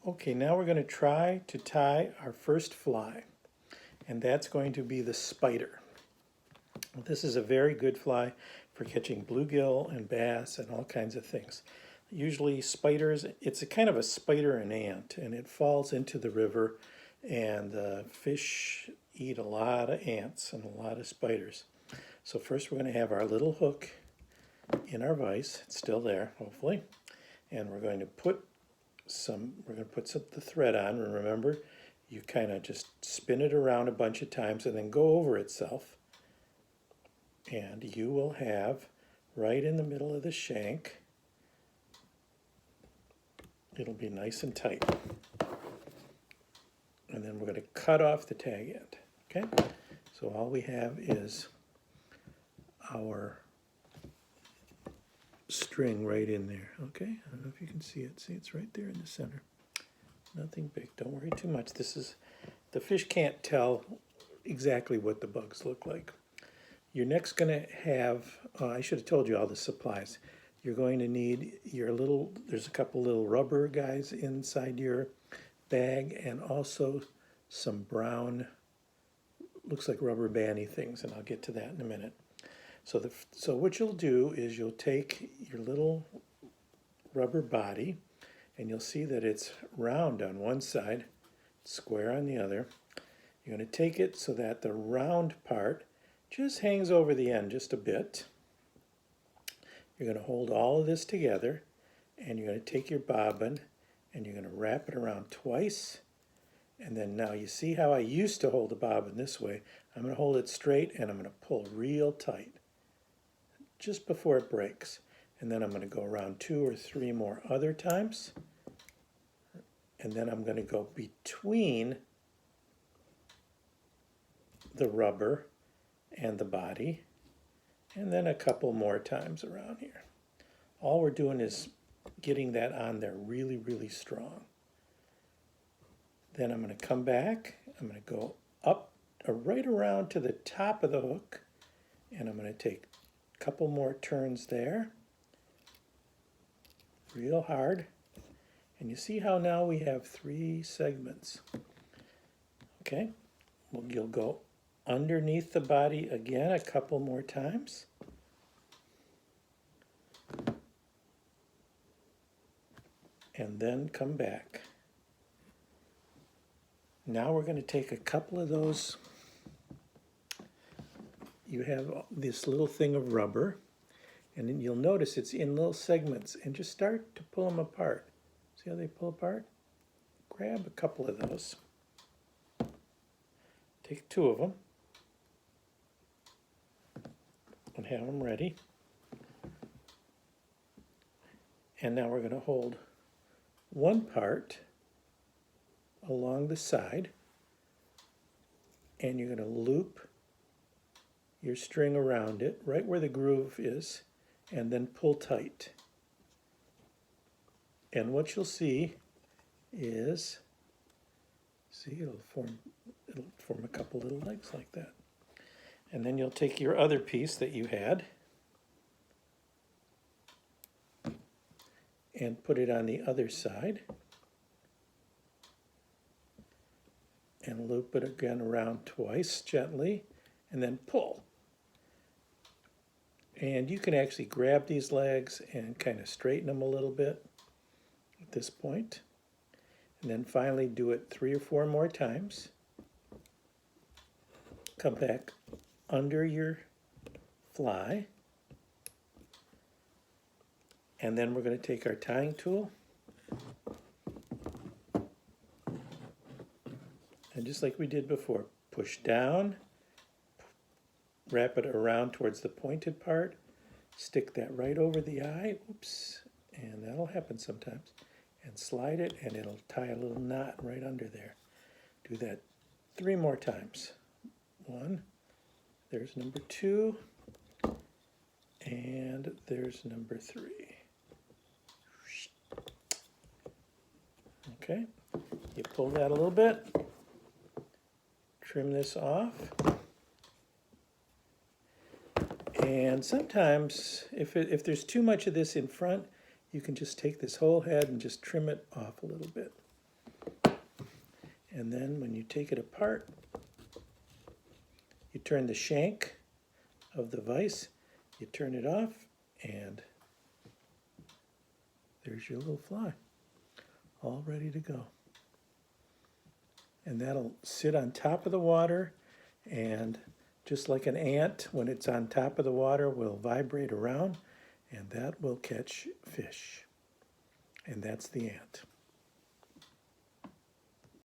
Okay, now we're going to try to tie our first fly, and that's going to be the spider. This is a very good fly for catching bluegill and bass and all kinds of things. Usually spiders, it's a kind of a spider and ant, and it falls into the river, and the fish eat a lot of ants and a lot of spiders. So first we're going to have our little hook in our vise. It's still there, hopefully. And we're going to put the thread on, and remember, you kind of just spin it around a bunch of times and then go over itself. And you will have right in the middle of the shank, it'll be nice and tight. And then we're going to cut off the tag end, okay? So all we have is our string right in there, okay? I don't know if you can see it. See, it's right there in the center. Nothing big. Don't worry too much. The fish can't tell exactly what the bugs look like. You're next going to have, I should have told you all the supplies. You're going to need there's a couple little rubber guys inside your bag, and also some brown, looks like rubber bandy things, and I'll get to that in a minute. So what you'll do is you'll take your little rubber body, and you'll see that it's round on one side, square on the other. You're going to take it so that the round part just hangs over the end just a bit. You're going to hold all of this together, and you're going to take your bobbin and you're going to wrap it around twice. And then now you see how I used to hold the bobbin this way. I'm going to hold it straight, and I'm going to pull real tight just before it breaks. And then I'm going to go around 2 or 3 more other times. And then I'm going to go between the rubber and the body, and then a couple more times around here. All we're doing is getting that on there really, really strong. Then I'm going to come back, I'm going to go up right around to the top of the hook, and I'm going to take a couple more turns there, real hard. And you see how now we have 3 segments. Okay, well, you'll go underneath the body again a couple more times. And then come back. Now we're going to take a couple of those. You have this little thing of rubber, and then you'll notice it's in little segments, and just start to pull them apart. See how they pull apart? Grab a couple of those. Take 2 of them and have them ready. And now we're going to hold one part along the side, and you're going to loop your string around it right where the groove is, and then pull tight. And what you'll see is, it'll form a couple little legs like that. And then you'll take your other piece that you had and put it on the other side and loop it again around twice gently, and then pull. And you can actually grab these legs and kind of straighten them a little bit at this point. And then finally do it 3 or 4 more times. Come back under your fly. And then we're going to take our tying tool. And just like we did before, push down, wrap it around towards the pointed part, stick that right over the eye, oops, and that'll happen sometimes, and slide it, and it'll tie a little knot right under there. Do that 3 more times. 1, there's number 2, and there's number 3. Okay, you pull that a little bit, trim this off. And sometimes, if there's too much of this in front, you can just take this whole head and just trim it off a little bit. And then when you take it apart, you turn the shank of the vise, you turn it off, and there's your little fly, all ready to go. And that'll sit on top of the water, and just like an ant, when it's on top of the water, will vibrate around, and that will catch fish. And that's the ant.